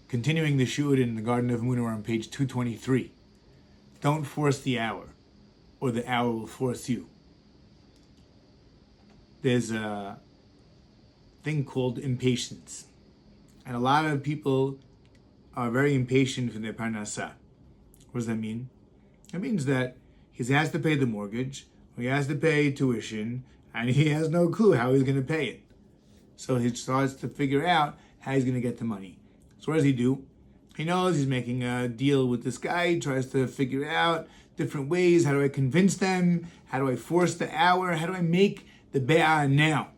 Continuing the shiur in the Garden of Emuna, we're on page 223. Don't force the hour, or the hour will force you. There's a thing called impatience. And a lot of people are very impatient for their parnasah. What does that mean? It means that he has to pay the mortgage, or he has to pay tuition, and he has no clue how he's going to pay it. So he starts to figure out how he's going to get the money. So what does he do? He knows he's making a deal with this guy. He tries to figure out different ways. How do I convince them? How do I force the hour? How do I make the be'ah now?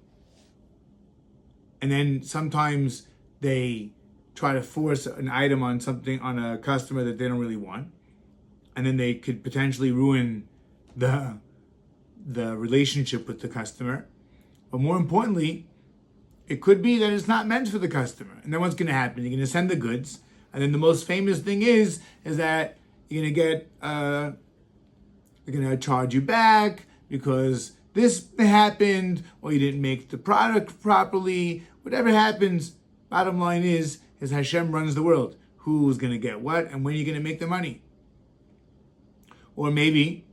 And then sometimes they try to force an item on a customer that they don't really want. And then they could potentially ruin the relationship with the customer. But more importantly, it could be that it's not meant for the customer. And then what's going to happen? You're going to send the goods. And then the most famous thing is that you're going to get, they're going to charge you back because this happened, or you didn't make the product properly. Whatever happens, bottom line is Hashem runs the world. Who's going to get what, and when are you going to make the money? Or maybe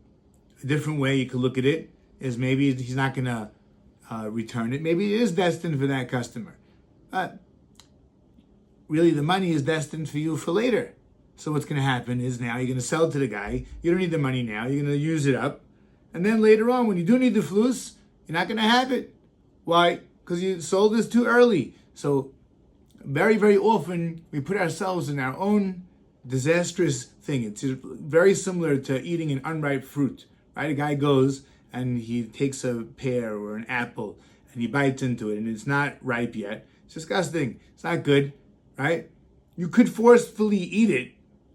a different way you could look at it is maybe he's not going to return it. Maybe it is destined for that customer. But really the money is destined for you for later. So what's going to happen is now you're going to sell to the guy. You don't need the money now. You're going to use it up. And then later on, when you do need the flus, you're not going to have it. Why? Because you sold this too early. So very, very often we put ourselves in our own disastrous thing. It's very similar to eating an unripe fruit, right? A guy goes and he takes a pear or an apple and he bites into it and it's not ripe yet. It's disgusting. It's not good, right? You could forcefully eat it,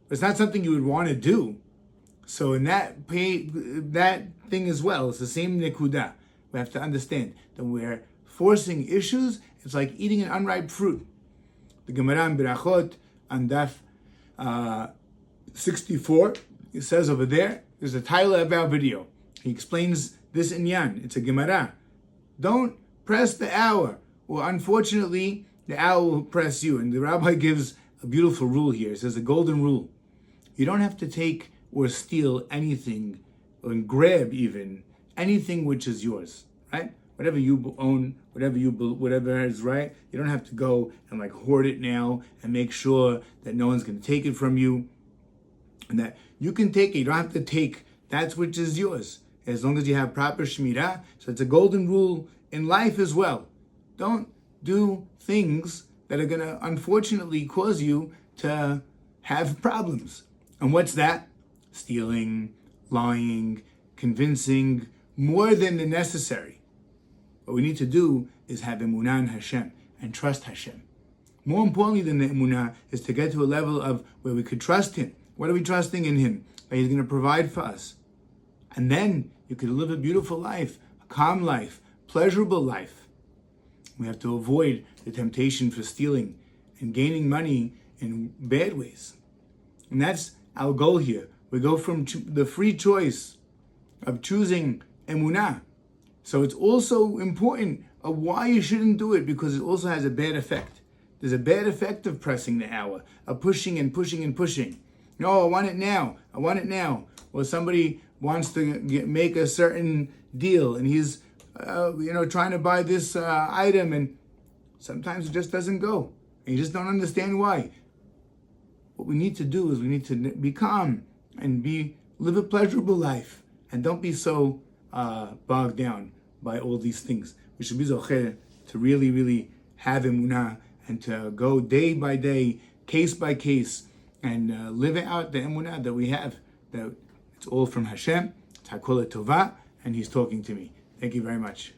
but it's not something you would want to do. So in that thing as well, it's the same nekuda. We have to understand that we're forcing issues. It's like eating an unripe fruit. The Gemara in Berachot on Daf 64, it says over there, there's a title of our video. He explains this inyan. It's a Gemara. Don't press the hour, or unfortunately, the hour will press you. And the rabbi gives a beautiful rule here. It says a golden rule. You don't have to take or steal anything, or grab even anything which is yours, right? Whatever you own, whatever is right, you don't have to go and like hoard it now and make sure that no one's going to take it from you, and that you can take it. You don't have to take that which is yours, as long as you have proper shmirah. So it's a golden rule in life as well. Don't do things that are going to unfortunately cause you to have problems. And what's that? Stealing, lying, convincing, more than the necessary. What we need to do is have emunah in Hashem and trust Hashem. More importantly than the emunah is to get to a level of where we could trust Him. What are we trusting in Him? That He's going to provide for us. And then you could live a beautiful life, a calm life, pleasurable life. We have to avoid the temptation for stealing and gaining money in bad ways. And that's our goal here. We go from the free choice of choosing emunah. So it's also important of why you shouldn't do it, because it also has a bad effect. There's a bad effect of pressing the hour, of pushing and pushing and pushing. No, I want it now. I want it now. Or somebody wants to make a certain deal, and he's trying to buy this item, and sometimes it just doesn't go. And you just don't understand why. What we need to do is we need to be calm and live a pleasurable life, and don't be so bogged down by all these things. We should be zocher to really, really have emunah and to go day by day, case by case, and live out the emunah that we have. That it's all from Hashem. It's hakol tova, and He's talking to me. Thank you very much.